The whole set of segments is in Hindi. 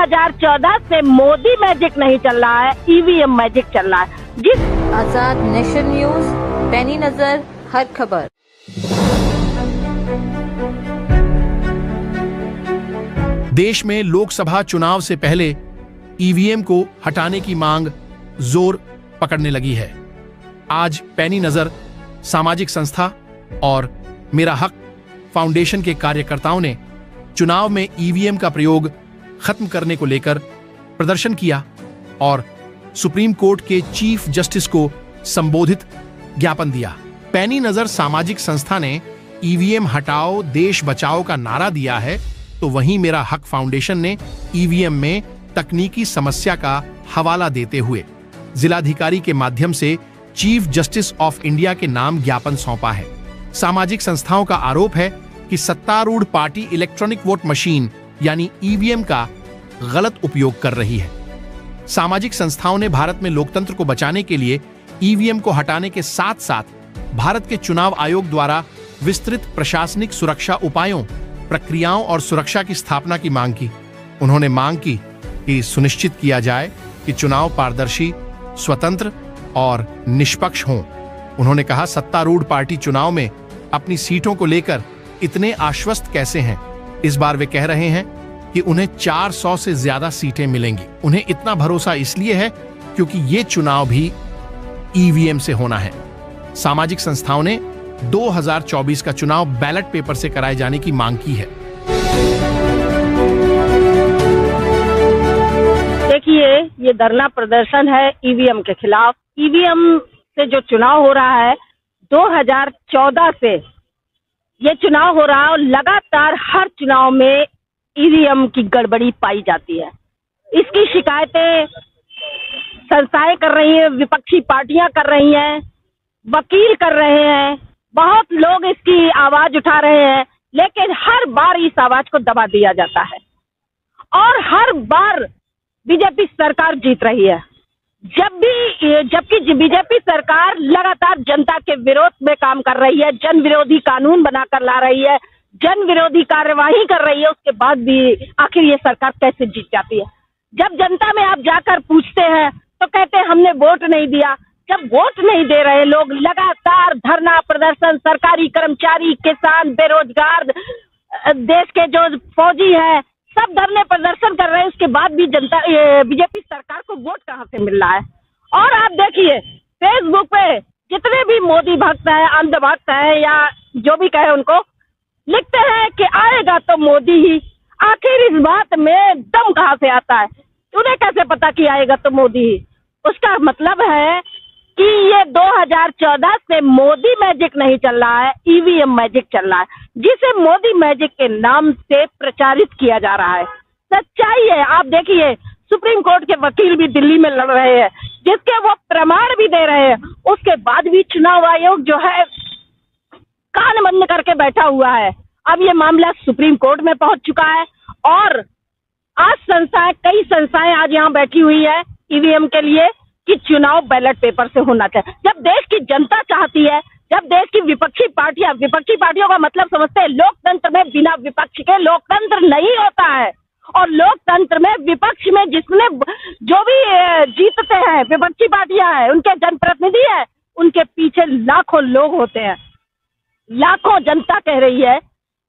2014 से मोदी मैजिक नहीं चल रहा है, ईवीएम मैजिक चल रहा है। जिस आजाद नेशन न्यूज, पैनी नजर, हर खबर। देश में लोकसभा चुनाव से पहले ईवीएम को हटाने की मांग जोर पकड़ने लगी है। आज पैनी नजर सामाजिक संस्था और मेरा हक फाउंडेशन के कार्यकर्ताओं ने चुनाव में ईवीएम का प्रयोग खत्म करने को लेकर प्रदर्शन किया और सुप्रीम कोर्ट के चीफ जस्टिस को संबोधित ज्ञापन दिया। पैनी नजर सामाजिक संस्था ने ईवीएम हटाओ देश बचाओ का नारा दिया है, तो वहीं मेरा हक फाउंडेशन ने ईवीएम में तकनीकी समस्या का हवाला देते हुए जिलाधिकारी के माध्यम से चीफ जस्टिस ऑफ इंडिया के नाम ज्ञापन सौंपा है। सामाजिक संस्थाओं का आरोप है कि सत्तारूढ़ पार्टी इलेक्ट्रॉनिक वोट मशीन यानी ईवीएम का गलत उपयोग कर रही है। सामाजिक संस्थाओं ने भारत में लोकतंत्र को बचाने के लिए ईवीएम को हटाने के साथ साथ भारत के चुनाव आयोग द्वारा विस्तृत प्रशासनिक सुरक्षा उपायों, प्रक्रियाओं और सुरक्षा की स्थापना की मांग की। उन्होंने मांग की कि सुनिश्चित किया जाए कि चुनाव पारदर्शी, स्वतंत्र और निष्पक्ष हों। उन्होंने कहा, सत्तारूढ़ पार्टी चुनाव में अपनी सीटों को लेकर इतने आश्वस्त कैसे हैं? इस बार वे कह रहे हैं कि उन्हें 400 से ज्यादा सीटें मिलेंगी। उन्हें इतना भरोसा इसलिए है क्योंकि ये चुनाव भी ईवीएम से होना है। सामाजिक संस्थाओं ने 2024 का चुनाव बैलेट पेपर से कराए जाने की मांग की है। देखिए, ये धरना प्रदर्शन है ईवीएम के खिलाफ। ईवीएम से जो चुनाव हो रहा है 2014 से ये चुनाव हो रहा है और लगातार हर चुनाव में ईवीएम की गड़बड़ी पाई जाती है। इसकी शिकायतें संस्थाएं कर रही हैं, विपक्षी पार्टियां कर रही हैं, वकील कर रहे हैं, बहुत लोग इसकी आवाज उठा रहे हैं, लेकिन हर बार इस आवाज को दबा दिया जाता है और हर बार बीजेपी सरकार जीत रही है। जबकि बीजेपी सरकार लगातार जनता के विरोध में काम कर रही है, जन विरोधी कानून बनाकर ला रही है, जन विरोधी कार्यवाही कर रही है, उसके बाद भी आखिर ये सरकार कैसे जीत जाती है? जब जनता में आप जाकर पूछते हैं तो कहते हैं हमने वोट नहीं दिया। जब वोट नहीं दे रहे लोग, लगातार धरना प्रदर्शन, सरकारी कर्मचारी, किसान, बेरोजगार, देश के जो फौजी हैं, सब धरने प्रदर्शन कर रहे हैं, उसके बाद भी जनता बीजेपी सरकार को वोट कहां से मिल रहा है? और आप देखिए, फेसबुक पे जितने भी मोदी भक्त हैं, अंध भक्त हैं या जो भी कहे उनको, लिखते हैं कि आएगा तो मोदी ही। आखिर इस बात में दम कहां से आता है? उन्हें कैसे पता कि आएगा तो मोदी ही? उसका मतलब है कि ये 2014 से मोदी मैजिक नहीं चल रहा है, ईवीएम मैजिक चल रहा है, जिसे मोदी मैजिक के नाम से प्रचारित किया जा रहा है। सच्चाई है, आप देखिए, सुप्रीम कोर्ट के वकील भी दिल्ली में लड़ रहे हैं, जिसके वो प्रमाण भी दे रहे हैं। उसके बाद भी चुनाव आयोग जो है कान बंद करके बैठा हुआ है। अब ये मामला सुप्रीम कोर्ट में पहुंच चुका है और आज कई संस्थाएं आज यहाँ बैठी हुई है ईवीएम के लिए कि चुनाव बैलेट पेपर से होना चाहिए। जब देश की जनता चाहती है, जब देश की विपक्षी पार्टियों का मतलब समझते हैं, लोकतंत्र में बिना विपक्ष के लोकतंत्र नहीं होता है। और लोकतंत्र में विपक्ष में जिसने जो भी जीतते हैं, विपक्षी पार्टियां हैं, उनके जनप्रतिनिधि हैं, उनके पीछे लाखों लोग होते हैं। लाखों जनता कह रही है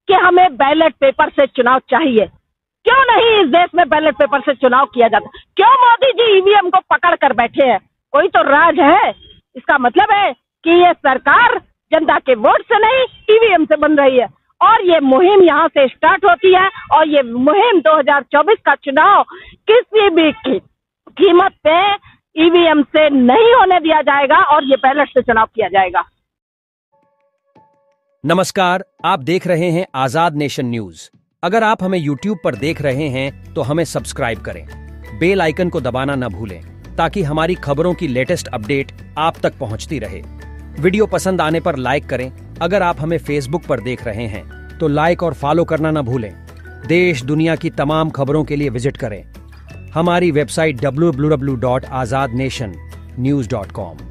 कि हमें बैलेट पेपर से चुनाव चाहिए। क्यों नहीं इस देश में बैलेट पेपर से चुनाव किया जाता? क्यों मोदी जी ईवीएम को पकड़ कर बैठे हैं? कोई तो राज है। इसका मतलब है कि ये सरकार जनता के वोट से नहीं, ईवीएम से बन रही है और ये मुहिम यहाँ से स्टार्ट होती है और ये मुहिम 2024 का चुनाव किसी भी कीमत पे ईवीएम से नहीं होने दिया जाएगा और ये बैलेट से चुनाव किया जाएगा। नमस्कार, आप देख रहे हैं आजाद नेशन न्यूज। अगर आप हमें YouTube पर देख रहे हैं तो हमें सब्सक्राइब करें, बेल आइकन को दबाना न भूलें ताकि हमारी खबरों की लेटेस्ट अपडेट आप तक पहुंचती रहे। वीडियो पसंद आने पर लाइक करें। अगर आप हमें Facebook पर देख रहे हैं तो लाइक और फॉलो करना न भूलें। देश दुनिया की तमाम खबरों के लिए विजिट करें हमारी वेबसाइट www.azadnationnews.com।